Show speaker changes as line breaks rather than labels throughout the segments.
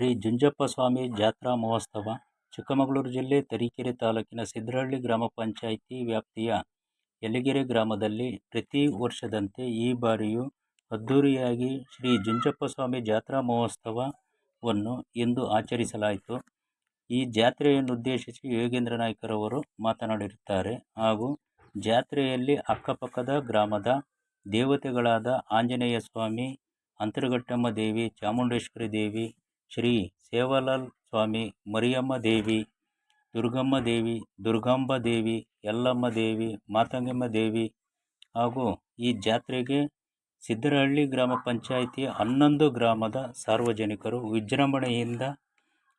ಶ್ರೀ ಜುಂಜಪ್ಪಸ್ವಾಮಿ ಜಾತ್ರಾ ಮಹೋತ್ಸವ ಚಿಕ್ಕಮಗಳೂರು ಜಿಲ್ಲೆ ತರೀಕೆರೆ ತಾಲೂಕಿನ ಸಿದ್ರಹಳ್ಳಿ ಗ್ರಾಮ ಪಂಚಾಯಿತಿ ವ್ಯಾಪ್ತಿಯ ಯಲಿಗೆರೆ ಗ್ರಾಮದಲ್ಲಿ ಪ್ರತಿ ವರ್ಷದಂತೆ ಈ ಬಾರಿಯೂ ಅದ್ಧೂರಿಯಾಗಿ ಶ್ರೀ ಜುಂಜಪ್ಪಸ್ವಾಮಿ ಜಾತ್ರಾ ಮಹೋತ್ಸವವನ್ನು ಇಂದು ಆಚರಿಸಲಾಯಿತು. ಈ ಜಾತ್ರೆಯನ್ನುದ್ದೇಶಿಸಿ ಯೋಗೇಂದ್ರ ನಾಯ್ಕರವರು ಮಾತನಾಡಿರುತ್ತಾರೆ. ಹಾಗೂ ಜಾತ್ರೆಯಲ್ಲಿ ಅಕ್ಕಪಕ್ಕದ ಗ್ರಾಮದ ದೇವತೆಗಳಾದ ಆಂಜನೇಯ ಸ್ವಾಮಿ, ಅಂತರಘಟ್ಟಮ್ಮ ದೇವಿ, ಚಾಮುಂಡೇಶ್ವರಿ ದೇವಿ, ಶ್ರೀ ಸೇವಾಲಾಲ್ ಸ್ವಾಮಿ, ಮರಿಯಮ್ಮ ದೇವಿ, ದುರ್ಗಮ್ಮ ದೇವಿ, ದುರ್ಗಾಂಬ ದೇವಿ, ಯಲ್ಲಮ್ಮ ದೇವಿ, ಮಾತಂಗಮ್ಮ ದೇವಿ ಹಾಗೂ ಈ ಜಾತ್ರೆಗೆ ಸಿದ್ರಹಳ್ಳಿ ಗ್ರಾಮ ಪಂಚಾಯಿತಿಯ 11 ಗ್ರಾಮದ ಸಾರ್ವಜನಿಕರು ವಿಜೃಂಭಣೆಯಿಂದ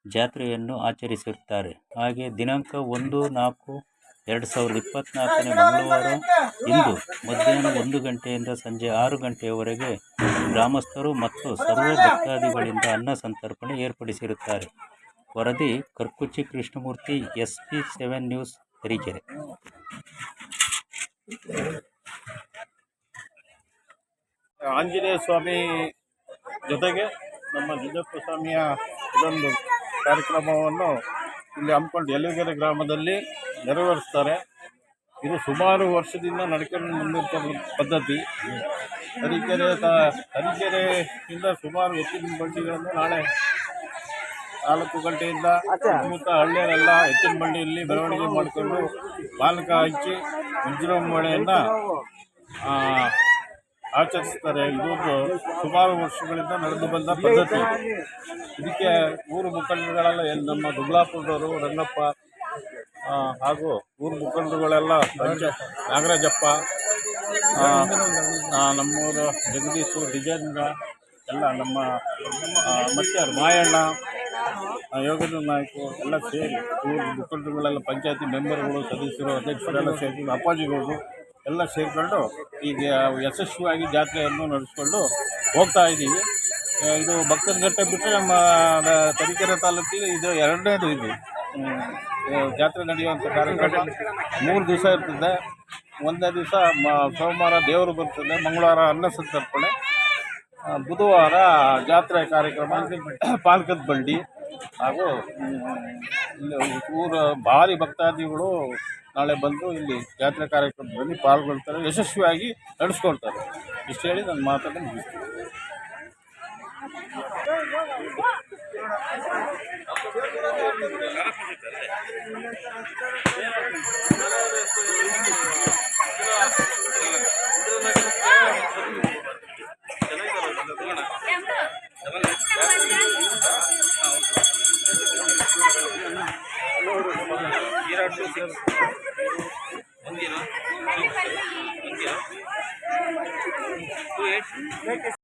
ಜಾತ್ರೆಯನ್ನು ಆಚರಿಸಿರುತ್ತಾರೆ. ಹಾಗೆ ದಿನಾಂಕ 1/4/2024 ಮಂಗಳವಾರ ಇಂದು ಮಧ್ಯಾಹ್ನ 1 ಗಂಟೆಯಿಂದ ಸಂಜೆ 6 ಗಂಟೆಯವರೆಗೆ ಗ್ರಾಮಸ್ಥರು ಮತ್ತು ಸರ್ವ ಭಕ್ತಾದಿಗಳಿಂದ ಅನ್ನ ಸಂತರ್ಪಣೆ ಏರ್ಪಡಿಸಿರುತ್ತಾರೆ. ವರದಿ ಕರ್ಕುಚ್ಚಿ ಕೃಷ್ಣಮೂರ್ತಿ, SP7 ನ್ಯೂಸ್, ತರೀಕೆರೆ.
ಆಂಜನೇಯ ಸ್ವಾಮಿ ಜೊತೆಗೆ ನಮ್ಮ ಜುಂಜಪ್ಪ ಸ್ವಾಮಿಯ ಇದೊಂದು ಕಾರ್ಯಕ್ರಮವನ್ನು ಇಲ್ಲಿ ಹಮ್ಮಿಕೊಂಡು ಯಲಿಗೆರೆ ಗ್ರಾಮದಲ್ಲಿ ನೆರವೇರಿಸ್ತಾರೆ. ಇದು ಸುಮಾರು ವರ್ಷದಿಂದ ನಡ್ಕೊಂಡು ಬಂದಿರ್ತಕ್ಕಂಥ ಪದ್ಧತಿ. ತರೀಕೆರೆಯಿಂದ ಸುಮಾರು ಎತ್ತಿನ ಬಂಡಿಗಳನ್ನು ನಾಳೆ 4 ಗಂಟೆಯಿಂದ ಸುತ್ತಮುತ್ತ ಹಳ್ಳಿಯರೆಲ್ಲ ಎತ್ತಿನ ಬಂಡಿಯಲ್ಲಿ ಮೆರವಣಿಗೆ ಮಾಡಿಕೊಂಡು ಪಾನಕ ಹಂಚಿ ವಿಜೃಂಭಣೆಯನ್ನು ಆಚರಿಸ್ತಾರೆ. ಇದೊಂದು ಸುಮಾರು ವರ್ಷಗಳಿಂದ ನಡೆದು ಬಂದ ಪದ್ಧತಿ. ಇದಕ್ಕೆ ಊರು ಮುಖಂಡರುಗಳೆಲ್ಲ ನಮ್ಮ ದುಗ್ಲಾಪುರದವರು, ರಂಗಪ್ಪ ಹಾಗೂ ಊರು ಮುಖಂಡರುಗಳೆಲ್ಲ ನಾಗರಾಜಪ್ಪ, ನಮ್ಮೂರು ಜಗದೀಶು, ಡಿಜೇಂದ್ರ ಎಲ್ಲ ನಮ್ಮ ಮತ್ತೆ ಮಾಯಣ್ಣ, ಯೋಗೇಂದ್ರ ನಾಯ್ಕು ಎಲ್ಲ ಸೇರಿ ಊರು ಮುಖಂಡರುಗಳೆಲ್ಲ, ಪಂಚಾಯತಿ ಮೆಂಬರ್ಗಳು, ಸದಸ್ಯರು, ಅಧ್ಯಕ್ಷರೆಲ್ಲ ಸೇರಿ, ಅಪ್ಪಾಜಿಗಳು ಎಲ್ಲ ಸೇರಿಕೊಂಡು ಈಗ ಯಶಸ್ವಿಯಾಗಿ ಜಾತ್ರೆಯನ್ನು ನಡೆಸ್ಕೊಂಡು ಹೋಗ್ತಾ ಇದ್ದೀವಿ. ಇದು ಭಕ್ತನಘಟ್ಟ ಬಿಟ್ಟರೆ ನಮ್ಮ ತರೀಕೆರೆ ತಾಲೂಕಿಗೆ ಇದು 2ನೇದು. ಇದು ಜಾತ್ರೆ ನಡೆಯುವಂಥ ಕಾರ್ಯಕ್ರಮ 3 ದಿವಸ ಇರ್ತದೆ. 1ನೇ ದಿವಸ ಸೋಮವಾರ ದೇವರು ಬರ್ತದೆ, ಮಂಗಳವಾರ ಅನ್ನ ಸಂತರ್ಪಣೆ, ಬುಧವಾರ ಜಾತ್ರೆ ಕಾರ್ಯಕ್ರಮ, ಪಾನಕದ ಬಂಡಿ ಹಾಗೂ ಊರ ಭಾರಿ ಭಕ್ತಾದಿಗಳು ನಾಳೆ ಬಂದು ಇಲ್ಲಿ ಜಾತ್ರೆ ಕಾರ್ಯಕ್ರಮದಲ್ಲಿ ಪಾಲ್ಗೊಳ್ತಾರೆ, ಯಶಸ್ವಿಯಾಗಿ ನಡೆಸ್ಕೊಳ್ತಾರೆ. ಇಷ್ಟು ಹೇಳಿ ನನ್ನ ಮಾತನ್ನು ಮುಗಿಸ್ತೀನಿ.